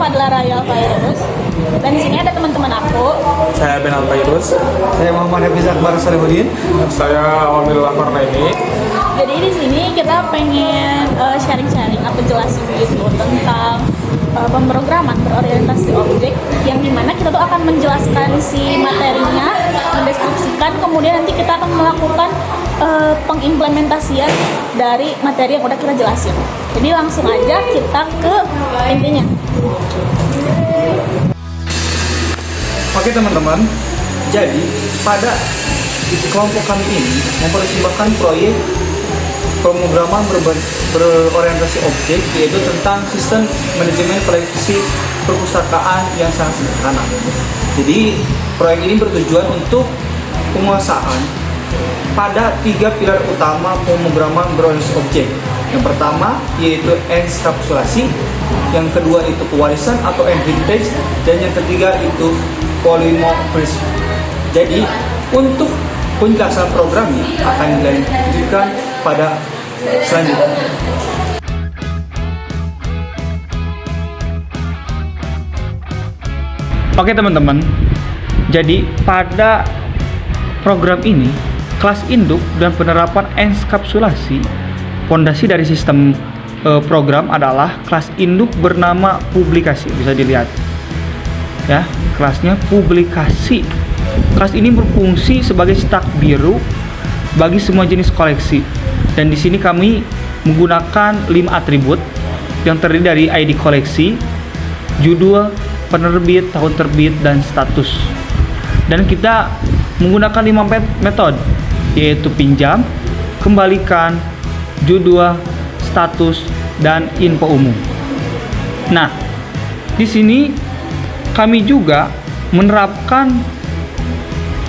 adalah Raya Alfairus dan di sini ada teman-teman aku. Saya Ben Alfairus. Saya Muhammad Hafiz Akbar Salihudin. Saya Alhamdulillah Marnaini. Jadi di sini kita pengen sharing-sharing atau jelasin gitu tentang pemrograman berorientasi objek, yang dimana kita tuh akan menjelaskan si materinya, mendeskripsikan, kemudian nanti kita akan melakukan pengimplementasian dari materi yang udah kita jelasin. Jadi langsung aja kita ke intinya. Oke teman-teman, jadi pada kelompok kami ini mempersembahkan proyek pemrograman berorientasi objek, yaitu tentang sistem manajemen koleksi perpustakaan yang sangat sederhana. Jadi proyek ini bertujuan untuk penguasaan pada 3 pilar utama pemrograman berorientasi objek. Yang pertama yaitu enskapsulasi, yang kedua itu pewarisan atau heritage, dan yang ketiga itu polymorphism. Jadi untuk penjelasan programnya akan dilanjutkan pada selanjutnya. Oke teman-teman, jadi pada program ini kelas induk dan penerapan enskapsulasi, fondasi dari sistem program adalah kelas induk bernama publikasi. Bisa dilihat ya, kelasnya publikasi. Kelas ini berfungsi sebagai cetak biru bagi semua jenis koleksi, dan di sini kami menggunakan 5 atribut yang terdiri dari ID koleksi, judul, penerbit, tahun terbit, dan status. Dan kita menggunakan 5 metode, yaitu pinjam, kembalikan, judul, status, dan info umum. Nah, di sini kami juga menerapkan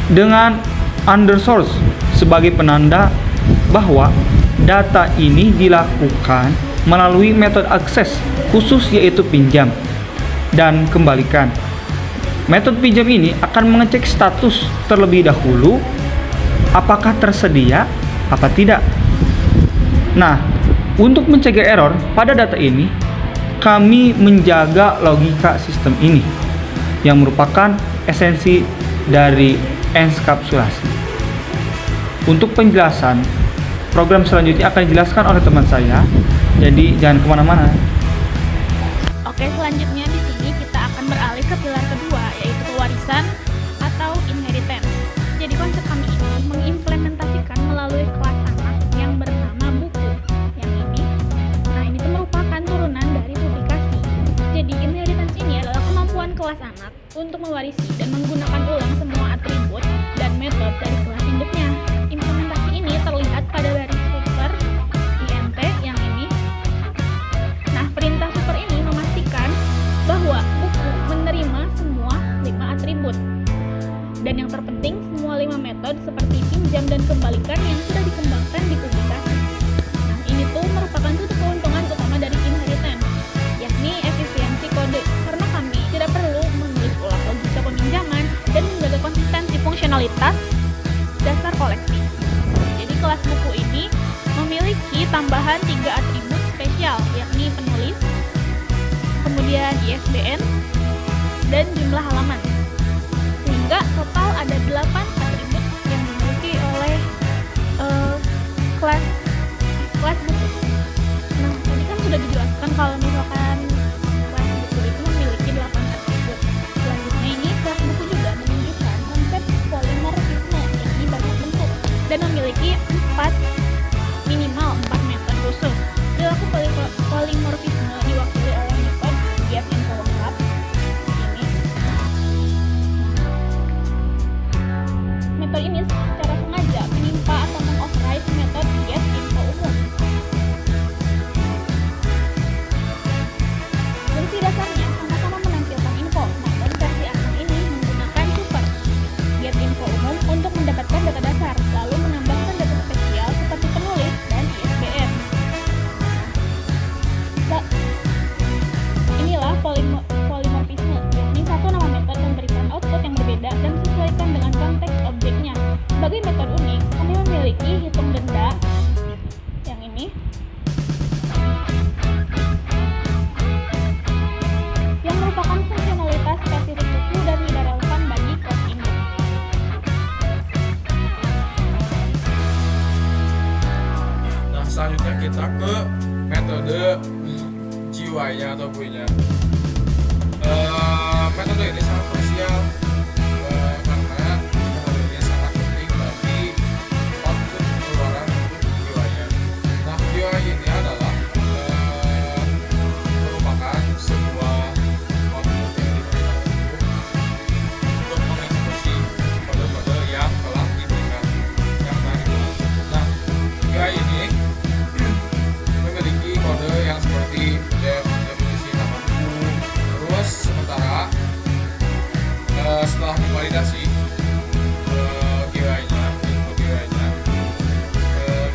dengan undersource sebagai penanda bahwa data ini dilakukan melalui metode akses khusus, yaitu pinjam dan kembalikan. Metode pinjam ini akan mengecek status terlebih dahulu, apakah tersedia apa tidak. Nah, untuk mencegah error pada data ini, kami menjaga logika sistem ini yang merupakan esensi dari enskapsulasi. Untuk penjelasan program selanjutnya akan dijelaskan oleh teman saya, jadi jangan kemana-mana. Oke, selanjutnya di sini kita akan beralih ke pilar kedua, yaitu pewarisan atau inheritance. Jadi konsep kami ini mengimplementasikan melalui kelas anak yang bernama buku. Yang ini, nah ini tuh merupakan turunan dari publikasi. Jadi inheritance ini adalah kemampuan kelas anak untuk mewarisi dan menggunakan ulang semua atribut dan metode dari kelas induknya. Implementasi ini terlihat pada garis super INT yang ini. Nah, perintah super ini memastikan bahwa buku menerima semua 5 atribut. Dan yang terpenting, semua 5 metode seperti pinjam dan kembalikan yang sudah dikembangkan di publikasi. Nah, ini tuh merupakan suatu keuntungan utama dari inheritance, yakni efisiensi kode, karena kami tidak perlu menulis ulang logika peminjaman dan menjaga konsistensi fungsionalitas dasar koleksi. Jadi kelas buku ini memiliki tambahan 3 atribut spesial, yakni penulis, kemudian ISBN, dan jumlah halaman. Sehingga total ada 8 atribut yang dimiliki oleh kelas buku. Nah, tadi kan sudah dijelaskan kalau misalkan kelas buku itu memiliki 8 atribut. Selanjutnya ini kelas buku juga menunjukkan konsep polimorfisme, yakni banyak bentuk, dan memiliki minimal 4 metode khusus. Perilaku polimorfisme diwakili oleh metode giat info lengkap ini. selanjutnya kita ke metode GUI-nya atau GUI-nya. Metode ini sangat krusial karena metode ini sangat penting bagi output keluaran untuk GUI-nya. Nah, GUI ini adalah merupakan sebuah output yang diberikan untuk mengeksekusi kode-kode yang telah diberikan, yang telah dibuat. Nah, GUI ini memiliki kode yang seperti definisi nama buku. Terus sementara setelah divalidasi GUI-nya, input GUI-nya,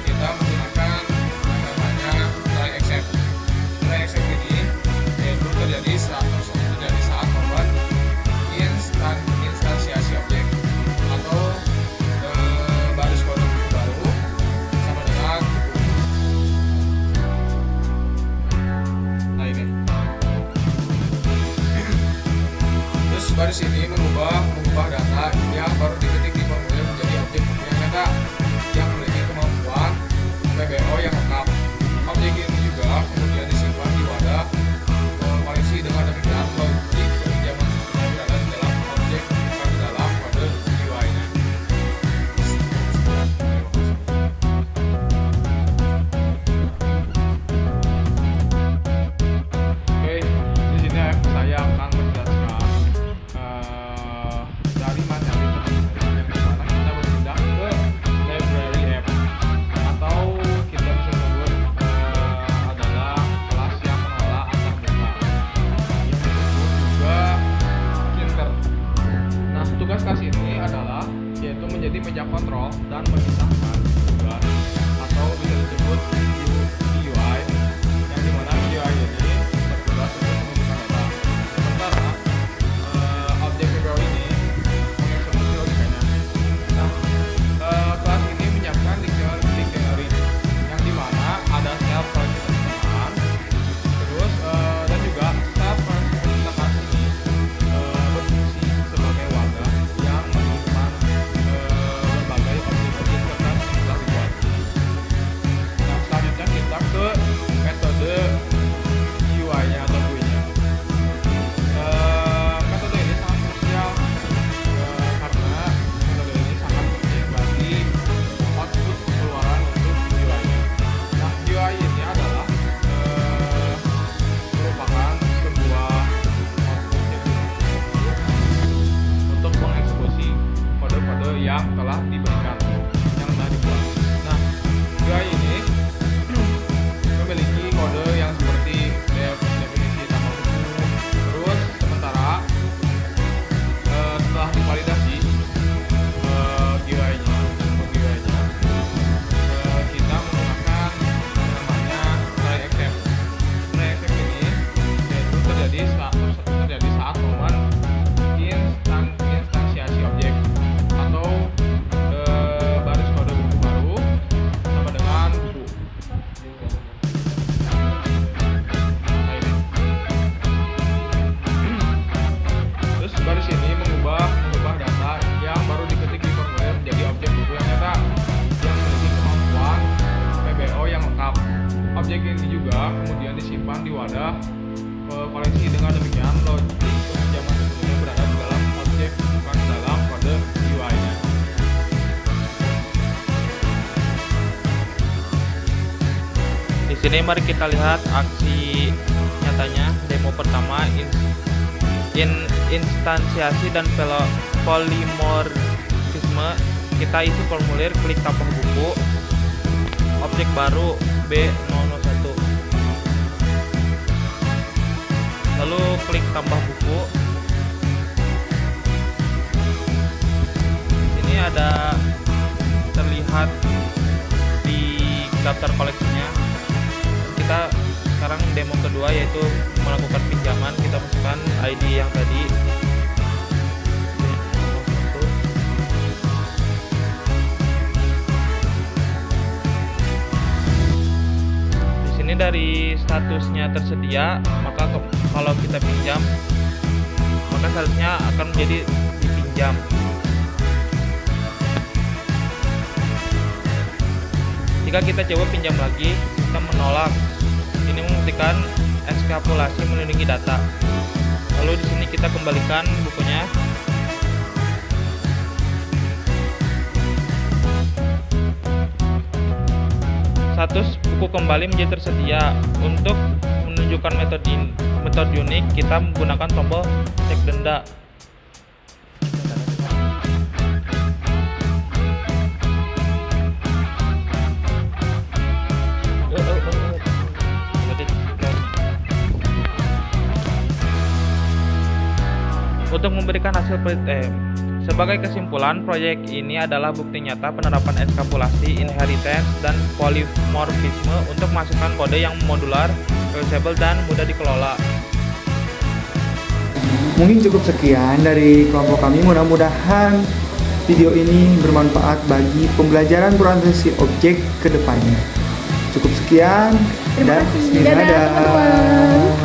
kita menggunakan yang namanya try except. Try except ini yaitu terjadi saat momen instansiasi objek atau baris kode buku baru sama dengan nah ini. Terus baris ini mengubah data yang baru diketik di formulir menjadi objek buku yang nyata yang memiliki kemampuan PBO yang lengkap. Objek ini juga kemudian disimpan di wadah koleksi. Dengan demikian logik pinjaman sebetulnya berada di dalam objek, bukan di dalam kode GUI-nya. Oke, di sini saya akan menjelaskan dari materi yang dimana kita berpindah ke library app atau kita bisa sebut adalah kelas yang mengelola antarmuka yang disebut juga Kinter. Nah, tugas kelas ini adalah yaitu menjadi meja kontrol dan memisahkan tugas atau bisa disebut GUI, yang dimana GUI ini bertugas untuk mengumpulkan data. Sementara objek PBO ini mengeksekusi logikanya. Nah, kelas ini menyiapkan dictionary yang dimana ada self percetakan, terus dan juga self percetakan ini berfungsi sebagai wadah yang menyimpan berbagai objek-objek kertas yang telah dibuat. Nah, selanjutnya kita ke metode GUI-nya atau GUI-nya. Metode ini sangat krusial karena metode ini sangat penting bagi output keluaran untuk GUI-nya. Nah, GUI ini adalah merupakan sebuah output yang untuk mengeksekusi kode-kode yang telah diberikan, yang telah dibuat. Nah, GUI ini memiliki kode yang seperti definisi nama buku. Terus sementara setelah divalidasi GUI-nya, input GUI-nya, kita menggunakan namanya try except. Try except ini yaitu terjadi saat momen instansiasi objek atau baris kode buku baru sama dengan buku. Nah, ini. Terus baris ini mengubah data yang baru diketik di formulir menjadi objek buku yang nyata yang memiliki kemampuan PBO yang lengkap. Objek ini juga kemudian disimpan di wadah koleksi. Dengan demikian logik pinjaman sebetulnya berada di dalam objek, bukan di dalam kode GUI-nya. Di sini mari kita lihat aksi nyatanya. Demo pertama instansiasi dan polimorfisme. Kita isi formulir, klik tambah buku, objek baru B001. Lalu klik tambah buku. Ini ada terlihat di daftar koleksinya. Kita sekarang demo kedua yaitu melakukan pinjaman. Kita masukkan ID yang tadi. Di sini dari statusnya tersedia, maka kalau kita pinjam, maka seharusnya akan menjadi dipinjam. Jika kita coba pinjam lagi, kita menolak. Ini membuktikan ekstrapolasi melindungi data. Lalu di sini kita kembalikan bukunya. Status buku kembali menjadi tersedia. Untuk menunjukkan metode unik, kita menggunakan tombol cek denda. Untuk memberikan hasil sebagai kesimpulan, proyek ini adalah bukti nyata penerapan ekstrapolasi, inheritance, dan polimorfisme untuk menghasilkan kode yang modular, reusable, dan mudah dikelola. Mungkin cukup sekian dari kelompok kami. Mudah-mudahan video ini bermanfaat bagi pembelajaran berorientasi objek ke depannya. Cukup sekian Terima dan kasih. Dadah, teman-teman.